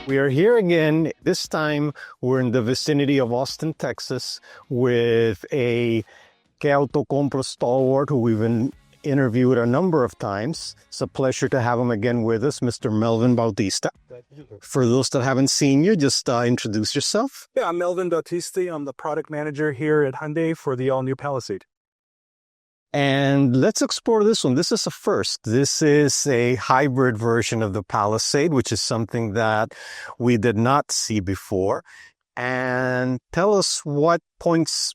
We are here again. This time we're in the vicinity of Austin, Texas with a Que Auto Compra stalwart who we've interviewed a number of times. It's a pleasure to have him again with us, Mr. Melvin Bautista. For those that haven't seen you, just introduce yourself. Yeah, I'm Melvin Bautista. I'm the product manager here at Hyundai for the all-new Palisade. And let's explore this one. This is a first. This is a hybrid version of the Palisade, which is something that we did not see before. And tell us what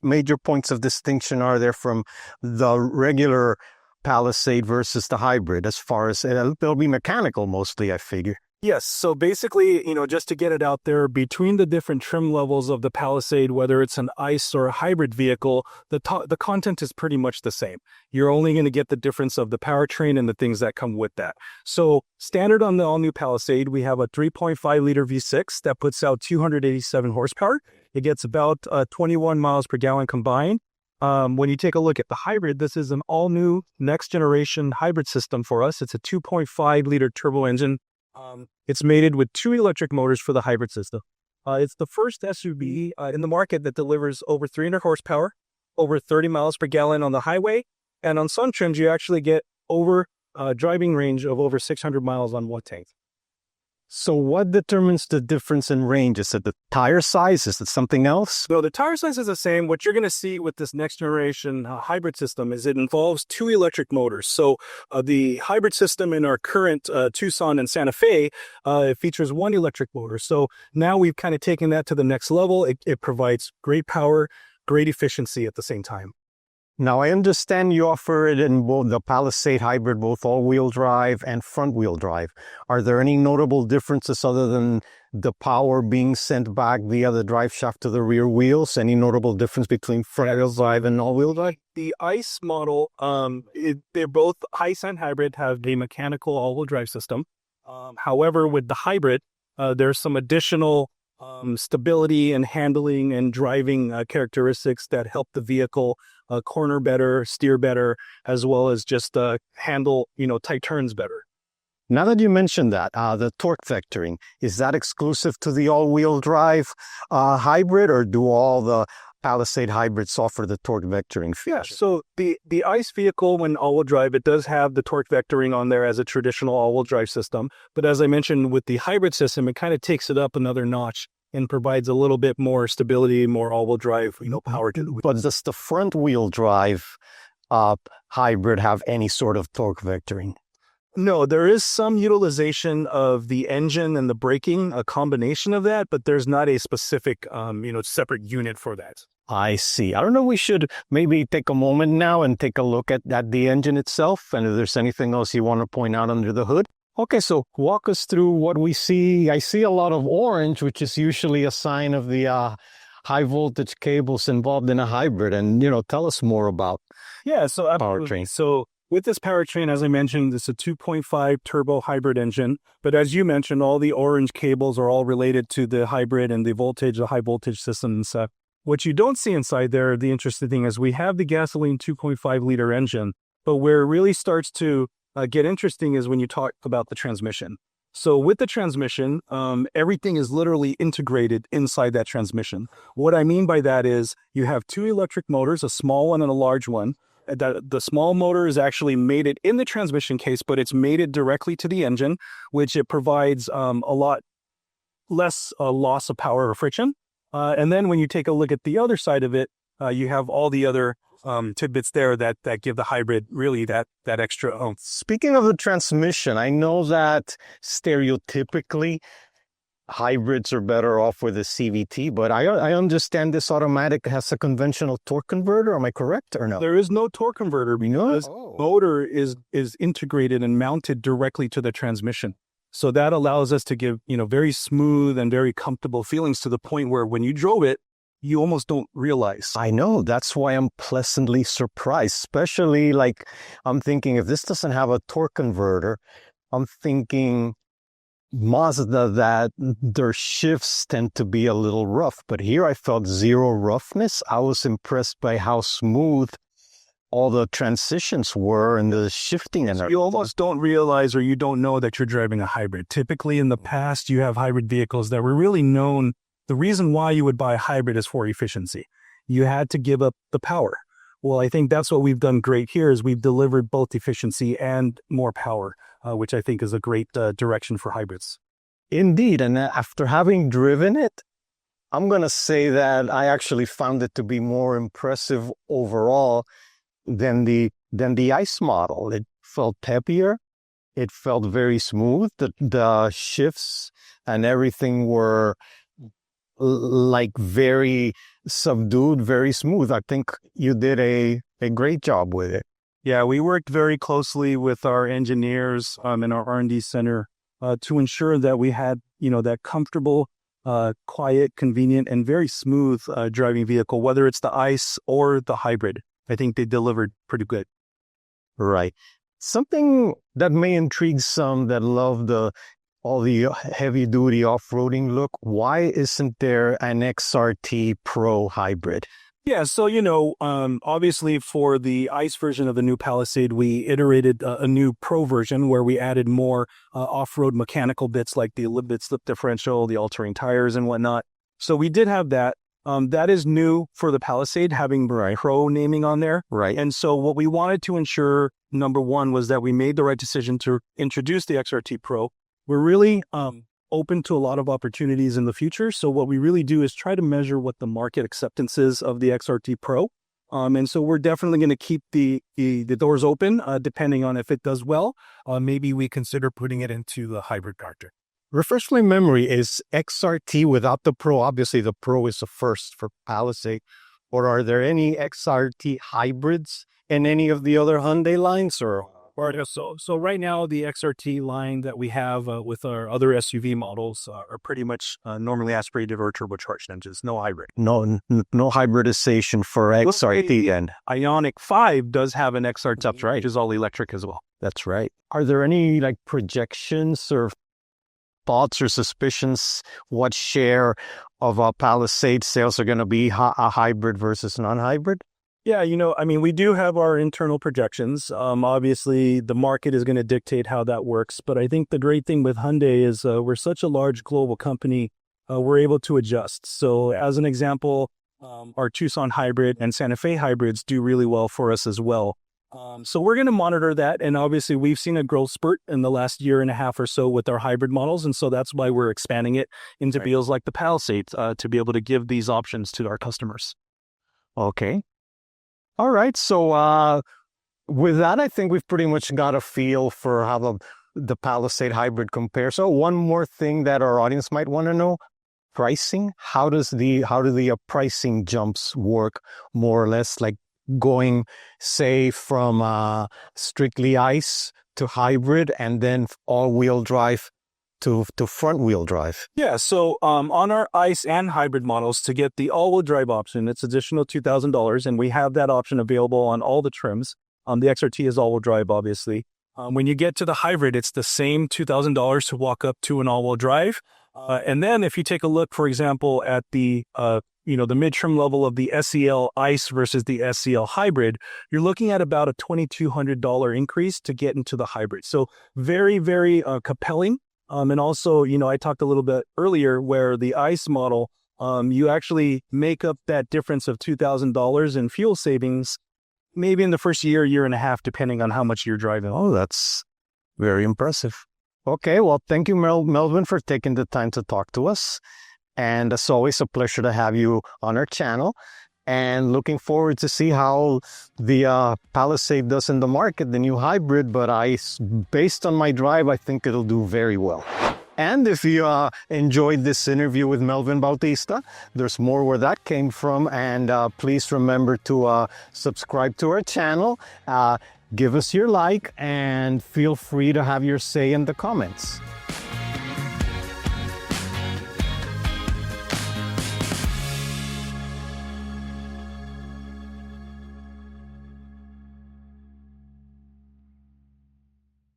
major points of distinction are there from the regular Palisade versus the hybrid, as far as they'll be mechanical mostly, I figure. Yes, so basically, just to get it out there, between the different trim levels of the Palisade, whether it's an ICE or a hybrid vehicle, the content is pretty much the same. You're only going to get the difference of the powertrain and the things that come with that. So standard on the all-new Palisade, we have a 3.5-liter V6 that puts out 287 horsepower. It gets about 21 miles per gallon combined. When you take a look at the hybrid, this is an all-new next-generation hybrid system for us. It's a 2.5-liter turbo engine. It's mated with 2 electric motors for the hybrid system. It's the first SUV in the market that delivers over 300 horsepower, over 30 miles per gallon on the highway, and on some trims you actually get over driving range of over 600 miles on one tank. So what determines the difference in range? Is it the tire size? Is it something else? No, the tire size is the same. What you're going to see with this next generation hybrid system is it involves 2 electric motors. So the hybrid system in our current Tucson and Santa Fe, it features 1 electric motor. So now we've kind of taken that to the next level. It provides great power, great efficiency at the same time. Now, I understand you offer it in both the Palisade hybrid, both all-wheel drive and front-wheel drive. Are there any notable differences other than the power being sent back via the drive shaft to the rear wheels? Any notable difference between front-wheel drive and all-wheel drive? The ICE model, they're both ICE and hybrid have a mechanical all-wheel drive system. However, with the hybrid, there's some additional stability and handling and driving characteristics that help the vehicle corner better, steer better, as well as just handle, tight turns better. Now that you mentioned that, the torque vectoring, is that exclusive to the all-wheel drive hybrid, or do all the Palisade hybrids offer the torque vectoring feature? Yeah, so the ICE vehicle, when all-wheel drive, it does have the torque vectoring on there as a traditional all-wheel drive system. But as I mentioned, with the hybrid system, it kind of takes it up another notch and provides a little bit more stability, more all-wheel drive, power to the wheel. But does the front-wheel drive hybrid have any sort of torque vectoring? No, there is some utilization of the engine and the braking, a combination of that, but there's not a specific, separate unit for that. I see. I don't know, we should maybe take a moment now and take a look at the engine itself, and if there's anything else you want to point out under the hood. Okay, so walk us through what we see. I see a lot of orange, which is usually a sign of the high voltage cables involved in a hybrid, and, tell us more about powertrain. So with this powertrain, as I mentioned, it's a 2.5 turbo hybrid engine. But as you mentioned, all the orange cables are all related to the hybrid and the high voltage system and stuff. What you don't see inside there, the interesting thing is we have the gasoline 2.5-liter engine, but where it really starts to get interesting is when you talk about the transmission. So with the transmission, everything is literally integrated inside that transmission. What I mean by that is you have 2 electric motors, a small one and a large one. The small motor is actually mated in the transmission case, but it's mated directly to the engine, which it provides a lot less loss of power or friction. And then when you take a look at the other side of it, you have all the other tidbits there that give the hybrid really that extra oomph. Speaking of the transmission, I know that stereotypically hybrids are better off with a CVT, but I understand this automatic has a conventional torque converter. Am I correct or no? There is no torque converter because motor is integrated and mounted directly to the transmission. So that allows us to give, very smooth and very comfortable feelings to the point where when you drove it, you almost don't realize. I know. That's why I'm pleasantly surprised, especially I'm thinking if this doesn't have a torque converter, I'm thinking Mazda that their shifts tend to be a little rough. But here I felt zero roughness. I was impressed by how smooth all the transitions were and the shifting and You almost don't realize or you don't know that you're driving a hybrid. Typically in the past, you have hybrid vehicles that were really known. The reason why you would buy a hybrid is for efficiency. You had to give up the power. Well, I think that's what we've done great here is we've delivered both efficiency and more power, which I think is a great direction for hybrids. Indeed. And after having driven it, I'm going to say that I actually found it to be more impressive overall than the ICE model. It felt peppier. It felt very smooth. The shifts and everything were like very subdued, very smooth. I think you did a great job with it. Yeah, we worked very closely with our engineers in our R&D center to ensure that we had, that comfortable, quiet, convenient, and very smooth driving vehicle, whether it's the ICE or the hybrid. I think they delivered pretty good. Right. Something that may intrigue some that love all the heavy-duty off-roading look. Why isn't there an XRT Pro hybrid? Yeah, so, obviously for the ICE version of the new Palisade, we iterated a new Pro version where we added more off-road mechanical bits like the lip slip differential, the all-terrain tires and whatnot. So we did have that. That is new for the Palisade, having Pro naming on there. Right. And so what we wanted to ensure, number one, was that we made the right decision to introduce the XRT Pro. We're really open to a lot of opportunities in the future. So what we really do is try to measure what the market acceptance is of the XRT Pro. And so we're definitely going to keep the doors open, depending on if it does well. Maybe we consider putting it into the hybrid character. Refresh my memory, is XRT without the Pro? Obviously, the Pro is the first for Palisade. Or are there any XRT hybrids in any of the other Hyundai lines? So right now, the XRT line that we have with our other SUV models are pretty much normally aspirated or turbocharged engines, no hybrid. No hybridization for XRT then. Ioniq 5 does have an XRT, That's right. Which is all electric as well. That's right. Are there any projections or thoughts or suspicions what share of Palisade sales are going to be a hybrid versus non-hybrid? Yeah, we do have our internal projections. Obviously, the market is going to dictate how that works. But I think the great thing with Hyundai is we're such a large global company, we're able to adjust. So as an example, our Tucson hybrid and Santa Fe hybrids do really well for us as well. So we're going to monitor that. And obviously, we've seen a growth spurt in the last year and a half or so with our hybrid models. And so that's why we're expanding it into vehicles like the Palisade to be able to give these options to our customers. Okay. All right. So with that, I think we've pretty much got a feel for how the Palisade hybrid compares. So one more thing that our audience might want to know, pricing. How do the pricing jumps work more or less, like going, say, from strictly ICE to hybrid and then all-wheel drive to front-wheel drive? Yeah, so on our ICE and hybrid models, to get the all-wheel drive option, it's additional $2,000, and we have that option available on all the trims. The XRT is all-wheel drive, obviously. When you get to the hybrid, it's the same $2,000 to walk up to an all-wheel drive. And then if you take a look, for example, at the mid-trim level of the SEL ICE versus the SEL hybrid, you're looking at about a $2,200 increase to get into the hybrid. So very, very compelling. And also, I talked a little bit earlier where the ICE model, you actually make up that difference of $2,000 in fuel savings, maybe in the first year and a half, depending on how much you're driving. Oh, that's very impressive. Okay, well, thank you, Melvin, for taking the time to talk to us. And it's always a pleasure to have you on our channel. And looking forward to see how the Palisade does in the market, the new hybrid. But based on my drive, I think it'll do very well. And if you enjoyed this interview with Melvin Bautista, there's more where that came from. And please remember to subscribe to our channel, give us your like, and feel free to have your say in the comments.